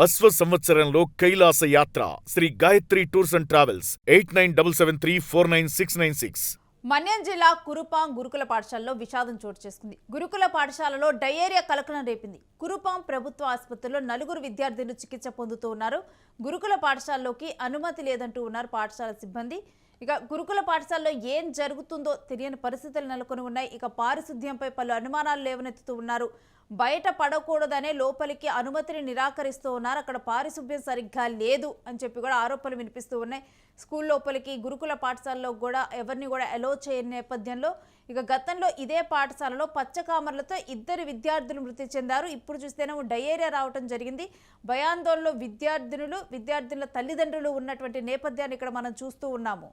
అశ్వ సంవత్సరంలో కైలాస యాత్ర Shri Gayatri tours and travels 8977349696. Manyam జిల్లా కురుపాం గురుకుల పాఠశాలలో విషాదం చోటు చేసుకుంది. గురుకుల పాఠశాలలో డయేరియా కలకలం రేపింది. కురుపాం ప్రభుత్వ ఆసుపత్రిలో 4 విద్యార్థులు చికిత్స పొందుతూ ఉన్నారు. గురుకుల పాఠశాలలోకి అనుమతి లేదంటూ ఉన్నారు పాఠశాల సిబ్బంది. ఇక గురుకుల పాఠశాలలో ఏం జరుగుతుందో తెలియని పరిస్థితులు నెలకొని ఉన్నాయి. ఇక పారిశుద్ధ్యంపై పలు అనుమానాలు లేవనెత్తుతూ ఉన్నారు. బయట పడకూడదనే లోపలికి అనుమతిని నిరాకరిస్తూ ఉన్నారు. అక్కడ పారిశుద్ధ్యం సరిగ్గా లేదు అని చెప్పి కూడా ఆరోపణలు వినిపిస్తూ ఉన్నాయి. స్కూల్ లోపలికి గురుకుల పాఠశాలలో కూడా ఎవరిని కూడా అలో చేయని నేపథ్యంలో ఇక గతంలో ఇదే పాఠశాలలో పచ్చకామర్లతో 2 విద్యార్థులు మృతి చెందారు. ఇప్పుడు చూస్తేనేమో డయేరియా రావటం జరిగింది. భయాందోళనలో విద్యార్థుల తల్లిదండ్రులు ఉన్నటువంటి నేపథ్యాన్ని ఇక్కడ మనం చూస్తూ ఉన్నాము.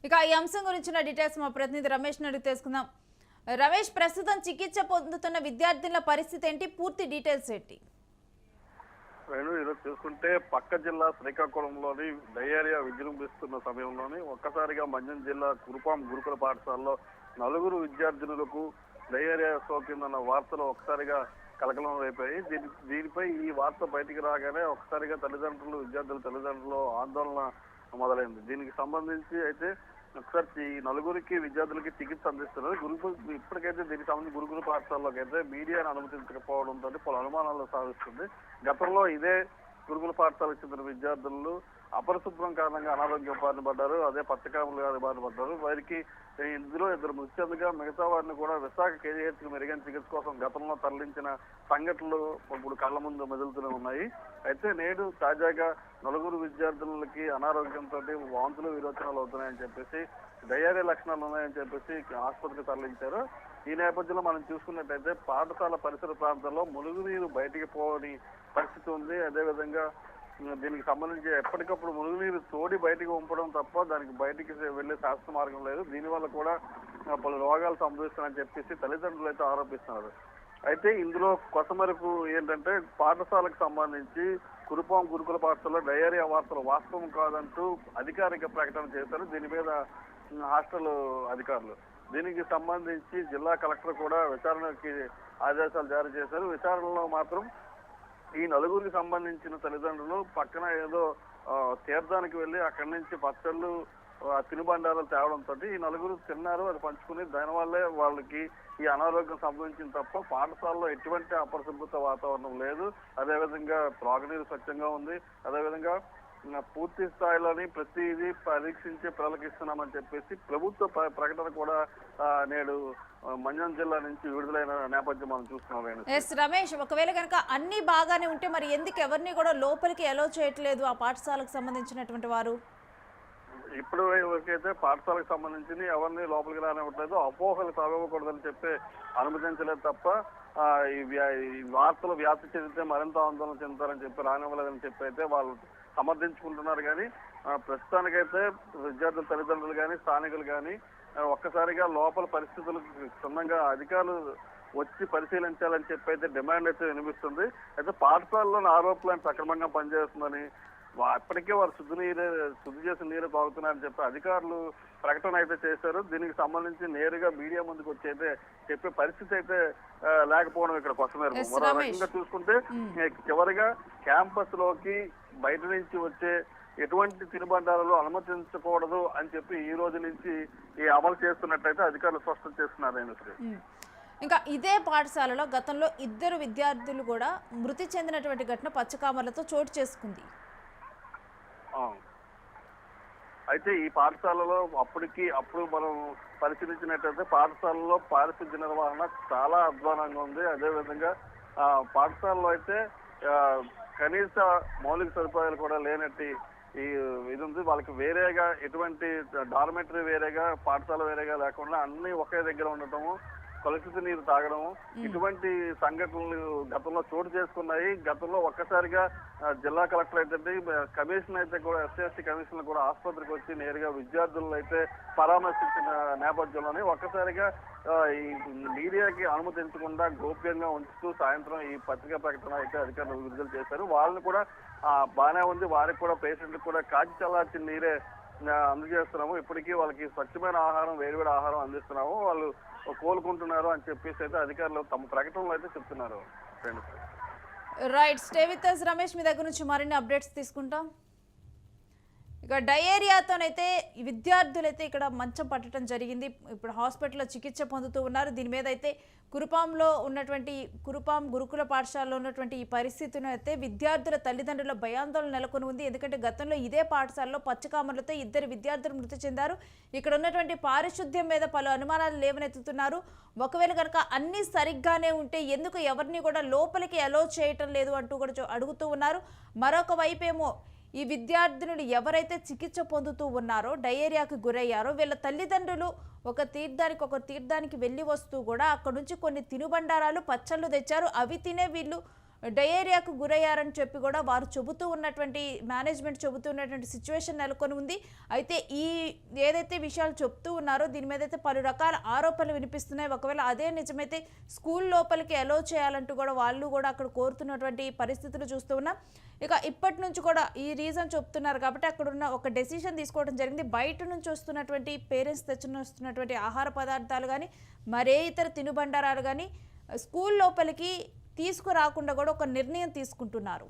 ఇక ఈ అంశం గురించిన డీటెయిల్స్ మా ప్రతినిధి రమేష్ అడిగి తెలుసుకుందాం. రమేష్, ప్రస్తుతం చికిత్స పొందుతున్న విద్యార్థుల పరిస్థితి ఏంటి, పూర్తి డీటెయిల్స్ ఏంటి? ఈరోజు చూసుకుంటే పక్క జిల్లా శ్రీకాకుళంలోని డయేరియా విజృంభిస్తున్న సమయంలోని ఒక్కసారిగా మన్యం జిల్లా కురుపాం గురుకుల పాఠశాలలో 4 విద్యార్థులకు డయేరియా సోకిందన్న వార్తలు ఒకసారిగా కలకలం రేపాయి. దీనిపై ఈ వార్త బయటికి రాగానే ఒకసారిగా విద్యార్థుల తల్లిదండ్రులు ఆందోళన మొదలైంది. దీనికి సంబంధించి అయితే ఒకసారి ఈ 4 విద్యార్థులకి చికిత్స అందిస్తున్నారు. ఇప్పటికైతే దీనికి సంబంధించి గురుకుల పాఠశాలలోకి అయితే మీడియాను అనుమతించకపోవడంతో పలు అనుమానాలు సాధిస్తుంది. గతంలో ఇదే గురుకుల పాఠశాలకు చెందిన విద్యార్థులు అపరిశుభ్రం కారణంగా అనారోగ్య బారిన పడ్డారు. అదే పచ్చకాములు గారి బారిన పడ్డారు. వారికి ఇందులో 2 మృతి చెందగా మిగతా వారిని కూడా విశాఖ కేజీహెచ్కి మెరుగైన చికిత్స కోసం గతంలో తరలించిన సంఘటనలు ఇప్పుడు కళ్ల ముందు మెదులుతూనే ఉన్నాయి. అయితే నేడు తాజాగా 4 విద్యార్థులకి అనారోగ్యంతో వాంతులు విరోచనాలు అవుతున్నాయని చెప్పేసి డయేరియా లక్షణాలు ఉన్నాయని చెప్పేసి ఆసుపత్రికి తరలించారు. ఈ నేపథ్యంలో మనం చూసుకున్నట్టయితే పాఠశాల పరిసర ప్రాంతాల్లో మురుగునీరు బయటికి పోని పరిస్థితి ఉంది. అదేవిధంగా దీనికి సంబంధించి ఎప్పటికప్పుడు మురుగునీరు తోడి బయటికి పంపడం తప్ప దానికి బయటికి వెళ్లే శాస్త్ర మార్గం లేదు. దీనివల్ల కూడా పలు రోగాలు సంభవిస్తున్నాయని చెప్పేసి తల్లిదండ్రులు అయితే ఆరోపిస్తున్నారు. అయితే ఇందులో కొసమరుపు ఏంటంటే పాఠశాలకు సంబంధించి కురుపాం గురుకుల పాఠశాలలో డయేరియా వార్తలు వాస్తవం కాదంటూ అధికారిక ప్రకటన చేశారు దీని మీద హాస్టల్ అధికారులు. దీనికి సంబంధించి జిల్లా కలెక్టర్ కూడా విచారణకి ఆదేశాలు జారీ చేశారు. విచారణలో మాత్రం ఈ 4 సంబంధించిన తల్లిదండ్రులు పక్కన ఏదో తీర్థానికి వెళ్ళి అక్కడి నుంచి పచ్చళ్ళు తినుబండారాలు తేవడంతో ఈ 4 తిన్నారు. అది పంచుకుని దానివల్లే వాళ్ళకి ఈ అనారోగ్యం సంభవించింది తప్ప పాఠశాలలో ఎటువంటి అపరిశుభ్రత వాతావరణం లేదు. అదేవిధంగా త్రాగునీరు స్వచ్ఛంగా ఉంది. అదేవిధంగా పూర్తి స్థాయిలోని ప్రతిదీ పరీక్షించి పిల్లలకి ఇస్తున్నామని చెప్పేసి ప్రభుత్వ ప్రకటన కూడా నేడు మన్యం జిల్లా నుంచి విడుదలైన నేపథ్యం మనం చూస్తున్నాం. రమేష్, ఒకవేళ కనుక అన్ని బాగానే ఉంటే మరి ఎందుకు ఎవరిని కూడా లోపలికి అలో చేయట్లేదు ఆ పాఠశాలకు సంబంధించినటువంటి వారు? ఇప్పుడు వరకైతే పాఠశాలకు సంబంధించి ఎవరిని లోపలికి రానివ్వట్లేదు. అపోహలు తాగకూడదని చెప్పి అనుమతించలేదు తప్ప ఈ వార్తలు వ్యాప్తి చెందితే మరింత ఆందోళన చెందుతారని చెప్పి రానివ్వలేదని చెప్పి అయితే వాళ్ళు సమర్థించుకుంటున్నారు. కానీ ప్రస్తుతానికైతే విద్యార్థుల తల్లిదండ్రులు కానీ స్థానికులు కానీ ఒక్కసారిగా లోపల పరిస్థితులు క్షుణ్ణంగా అధికారులు వచ్చి పరిశీలించాలని చెప్పి అయితే డిమాండ్ అయితే వినిపిస్తుంది. అయితే పాఠశాలలోని ఆరోపణలు సక్రమంగా పనిచేస్తుందని ఇప్పటికే వారు శుద్ధి చేసిన నీరు తాగుతున్నారని చెప్పి అధికారులు ప్రకటన అయితే చేశారు. దీనికి సంబంధించి నేరుగా మీడియా ముందుకు వచ్చి అయితే చెప్పే పరిస్థితి అయితే లేకపోవడం ఇక్కడ కొసమేరు. మరో రకంగా చూసుకుంటే చివరిగా క్యాంపస్ లోకి బయట నుంచి వచ్చే ఎటువంటి తినుబండారాలు అనుమతించకూడదు అని చెప్పి ఈ రోజు నుంచి అమలు చేస్తున్నట్టయితే అధికారులు స్పష్టం చేస్తున్నారు. ఇంకా ఇదే పాఠశాలలో గతంలో 2 విద్యార్థులు కూడా మృతి చెందినటువంటి ఘటన పచ్చకామర్లతో చోటు చేసుకుంది. అయితే ఈ పాఠశాలలో అప్పుడు మనం పరిశీలించినట్టయితే పాఠశాలలో పారిశుద్ధ్య నిర్వహణ చాలా అధ్వానంగా ఉంది. అదేవిధంగా పాఠశాలలో అయితే కనీస మౌలిక సదుపాయాలు కూడా లేనట్టి ఈ ఇది ఉంది. వాళ్ళకి వేరేగా ఎటువంటి డార్మెటరీ వేరేగా, పాఠశాల వేరేగా లేకుండా అన్ని ఒకే దగ్గర ఉండటము, కలుషిత నీరు తాగడం, ఇటువంటి సంఘటనలు గతంలో చోటు చేసుకున్నాయి. గతంలో ఒక్కసారిగా జిల్లా కలెక్టర్ అయితే కమిషన్ అయితే కూడా ఎస్సీ కమిషన్ కూడా ఆసుపత్రికి వచ్చి నేరుగా విద్యార్థులను అయితే పరామర్శించిన నేపథ్యంలోనే ఒక్కసారిగా ఈ మీడియాకి అనుమతించకుండా గోప్యంగా ఉంచుతూ సాయంత్రం ఈ పత్రికా ప్రకటన అయితే అధికారులు విడుదల చేశారు. వాళ్ళని కూడా బాగానే ఉంది, వారికి కూడా పేషెంట్లకు కూడా కాచి చల్లార్చిన నీరే అందజేస్తున్నాము, ఇప్పటికీ వాళ్ళకి స్వచ్ఛమైన ఆహారం, వేడివేడి ఆహారం అందిస్తున్నాము, వాళ్ళు కోలుకుంటున్నారు అని చెప్పేసి అయితే అధికారులు తమ ప్రకటనలో అయితే చెప్తున్నారు. Right, stay with us Ramesh, మీ దగ్గర నుంచి మరిన్ని అప్డేట్స్ తీసుకుంటాం. ఇక డయేరియాతోనైతే విద్యార్థులైతే ఇక్కడ మంచం పట్టడం జరిగింది. ఇప్పుడు హాస్పిటల్లో చికిత్స పొందుతూ ఉన్నారు. దీని మీద అయితే కురుపాం గురుకుల పాఠశాలలో ఉన్నటువంటి ఈ పరిస్థితిని అయితే విద్యార్థుల తల్లిదండ్రుల భయాందోళన నెలకొని ఉంది. ఎందుకంటే గతంలో ఇదే పాఠశాలలో పచ్చకామర్లతో 2 విద్యార్థులు మృతి చెందారు. ఇక్కడ ఉన్నటువంటి పారిశుద్ధ్యం మీద పలు అనుమానాలు లేవనెత్తుతున్నారు. ఒకవేళ కనుక అన్నీ సరిగ్గానే ఉంటే ఎందుకు ఎవరిని కూడా లోపలికి అలో చేయటం లేదు అంటూ కూడా అడుగుతూ ఉన్నారు. మరొక వైపేమో ఈ విద్యార్థినులు ఎవరైతే చికిత్స పొందుతూ ఉన్నారో, డయేరియాకి గురయ్యారో, వీళ్ళ తల్లిదండ్రులు ఒక తీర్థానికి వెళ్ళి వస్తూ కూడా అక్కడ నుంచి కొన్ని తినుబండారాలు, పచ్చళ్ళు తెచ్చారు. అవి తినే వీళ్ళు డయేరియాకు గురయ్యారని చెప్పి కూడా వారు చెబుతూ ఉన్నటువంటి మేనేజ్మెంట్ చెబుతున్నటువంటి సిచ్యువేషన్ నెలకొని ఉంది. అయితే ఈ ఏదైతే విషయాలు చెప్తూ ఉన్నారో దీని మీద అయితే పలు రకాల ఆరోపణలు వినిపిస్తున్నాయి. ఒకవేళ అదే నిజమైతే స్కూల్ లోపలికి అలో చేయాలంటూ కూడా వాళ్ళు కూడా అక్కడ కోరుతున్నటువంటి పరిస్థితులు చూస్తూ ఉన్నాం. ఇక ఇప్పటి నుంచి కూడా ఈ రీజన్ చెప్తున్నారు కాబట్టి అక్కడ ఉన్న ఒక డెసిషన్ తీసుకోవడం జరిగింది. బయట నుంచి వస్తున్నటువంటి పేరెంట్స్ వస్తున్నటువంటి ఆహార పదార్థాలు కానీ మరే ఇతర తినుబండారాలు కానీ స్కూల్ లోపలికి తీసుకురాకుండా కూడా ఒక నిర్ణయం తీసుకుంటున్నారు.